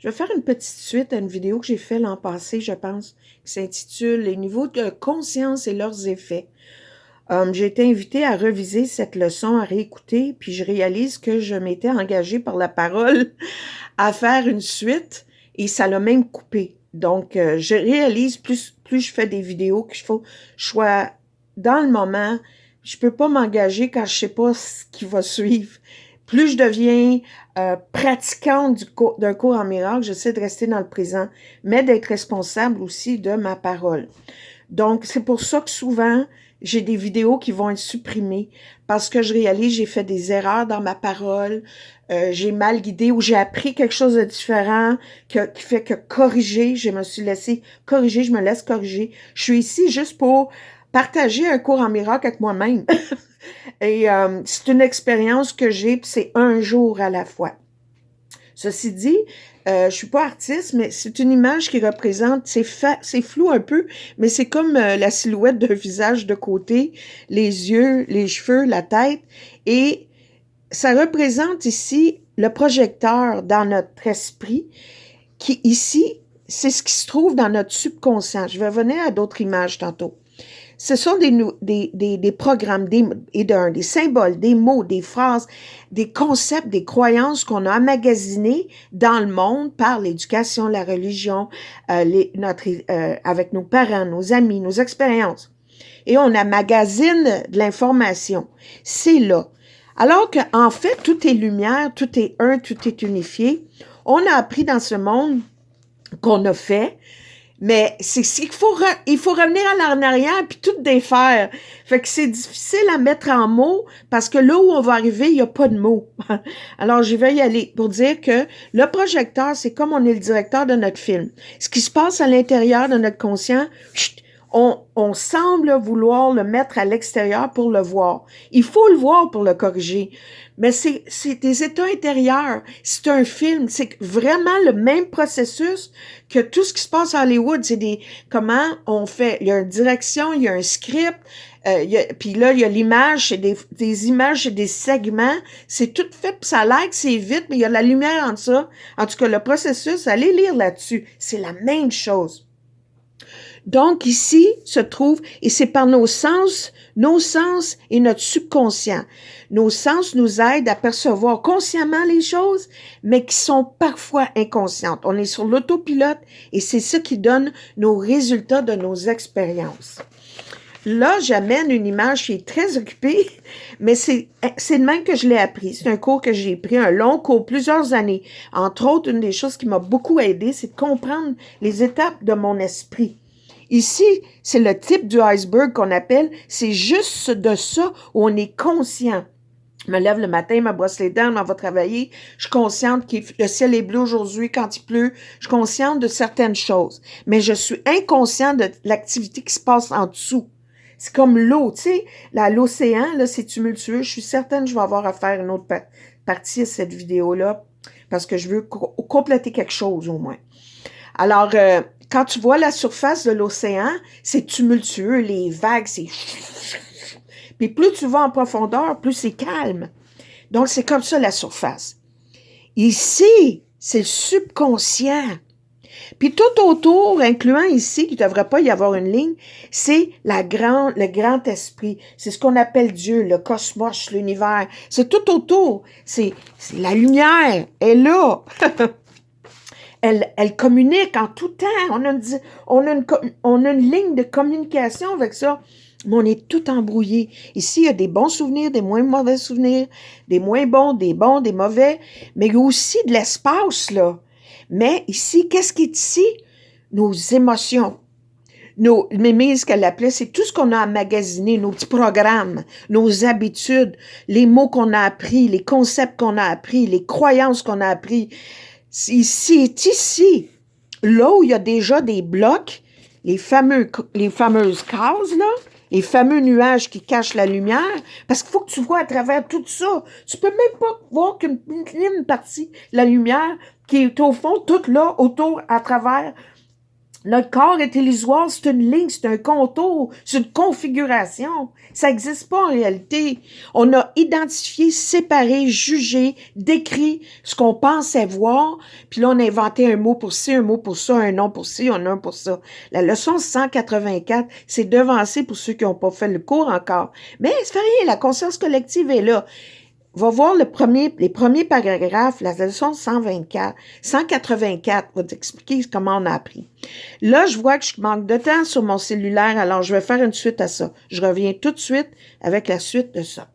Je vais faire une petite suite à une vidéo que j'ai faite l'an passé, je pense, qui s'intitule « Les niveaux de conscience et leurs effets ». J'ai été invitée à reviser cette leçon, à réécouter, puis je réalise que je m'étais engagée par la parole à faire une suite et ça l'a même coupé. Donc, je réalise plus je fais des vidéos qu'il faut que je sois dans le moment. Je peux pas m'engager quand je sais pas ce qui va suivre. Plus je deviens pratiquante d'un cours en miracle, j'essaie de rester dans le présent, mais d'être responsable aussi de ma parole. Donc, c'est pour ça que souvent, j'ai des vidéos qui vont être supprimées parce que je réalise j'ai fait des erreurs dans ma parole, j'ai mal guidé ou j'ai appris quelque chose de différent qui fait que corriger, je me suis laissé corriger, je me laisse corriger. Je suis ici juste pour partager un cours en miracle avec moi-même. Et c'est une expérience que j'ai, puis c'est un jour à la fois. Ceci dit, je suis pas artiste, mais c'est une image qui représente, c'est flou un peu, mais c'est comme la silhouette d'un visage de côté, les yeux, les cheveux, la tête, et ça représente ici le projecteur dans notre esprit, qui ici, c'est ce qui se trouve dans notre subconscient. Je vais revenir à d'autres images tantôt. Ce sont des programmes, des symboles, des mots, des phrases, des concepts, des croyances qu'on a emmagasinés dans le monde par l'éducation, la religion, avec nos parents, nos amis, nos expériences. Et on emmagasine de l'information. C'est là. Alors qu'en fait, tout est lumière, tout est un, tout est unifié. On a appris dans ce monde qu'on a fait, mais il faut revenir en arrière puis tout défaire. Fait que c'est difficile à mettre en mots parce que là où on va arriver, il n'y a pas de mots. Alors, je vais y aller pour dire que le projecteur, c'est comme on est le directeur de notre film. Ce qui se passe à l'intérieur de notre conscient, on semble vouloir le mettre à l'extérieur pour le voir. Il faut le voir pour le corriger. Mais c'est des états intérieurs. C'est un film. C'est vraiment le même processus que tout ce qui se passe à Hollywood. C'est comment on fait. Il y a une direction, il y a un script. Puis là, il y a l'image, c'est des images, c'est des segments. C'est tout fait, puis ça a l'air que c'est vite, mais il y a la lumière en ça. En tout cas, le processus, allez lire là-dessus. C'est la même chose. Donc, ici se trouve, et c'est par nos sens et notre subconscient. Nos sens nous aident à percevoir consciemment les choses, mais qui sont parfois inconscientes. On est sur l'autopilote et c'est ça qui donne nos résultats de nos expériences. Là, j'amène une image qui est très occupée, mais c'est de même que je l'ai appris. C'est un cours que j'ai pris, un long cours, plusieurs années. Entre autres, une des choses qui m'a beaucoup aidé, c'est de comprendre les étapes de mon esprit. Ici, c'est le type du iceberg qu'on appelle, c'est juste de ça où on est conscient. Je me lève le matin, je me brosse les dents, je m'en vais travailler. Je suis consciente que le ciel est bleu aujourd'hui quand il pleut. Je suis consciente de certaines choses. Mais je suis inconsciente de l'activité qui se passe en dessous. C'est comme l'eau, tu sais. L'océan, là, c'est tumultueux. Je suis certaine que je vais avoir à faire une autre partie de cette vidéo-là parce que je veux compléter quelque chose au moins. Alors, quand tu vois la surface de l'océan, c'est tumultueux, les vagues, c'est... Puis plus tu vas en profondeur, plus c'est calme. Donc, c'est comme ça la surface. Ici, c'est le subconscient. Puis tout autour, incluant ici, qu'il ne devrait pas y avoir une ligne, c'est le grand esprit. C'est ce qu'on appelle Dieu, le cosmos, l'univers. C'est tout autour. C'est la lumière. Elle est là. Elle communique en tout temps. On a une ligne de communication avec ça. Mais on est tout embrouillé. Ici, il y a des bons souvenirs, des moins mauvais souvenirs, des moins bons, des mauvais. Mais il y a aussi de l'espace, là. Mais ici, qu'est-ce qui est ici? Nos émotions. Nos mémises qu'elle appelait, c'est tout ce qu'on a emmagasiné, nos petits programmes, nos habitudes, les mots qu'on a appris, les concepts qu'on a appris, les croyances qu'on a appris. C'est ici, là où il y a déjà des blocs, les fameuses cases, là, les fameux nuages qui cachent la lumière, parce qu'il faut que tu vois à travers tout ça. Tu peux même pas voir qu'une partie de la lumière qui est au fond, toute là, autour, à travers Notre corps est illusoire, c'est une ligne, c'est un contour, c'est une configuration. Ça n'existe pas en réalité. On a identifié, séparé, jugé, décrit ce qu'on pensait voir, puis là, on a inventé un mot pour ci, un mot pour ça, un nom pour ci, un nom pour ça. La leçon 184, c'est devancé pour ceux qui n'ont pas fait le cours encore. Mais ça fait rien, la conscience collective est là. Va voir les premiers paragraphes, la leçon 184 va t'expliquer comment on a appris. Là, je vois que je manque de temps sur mon cellulaire, alors je vais faire une suite à ça. Je reviens tout de suite avec la suite de ça.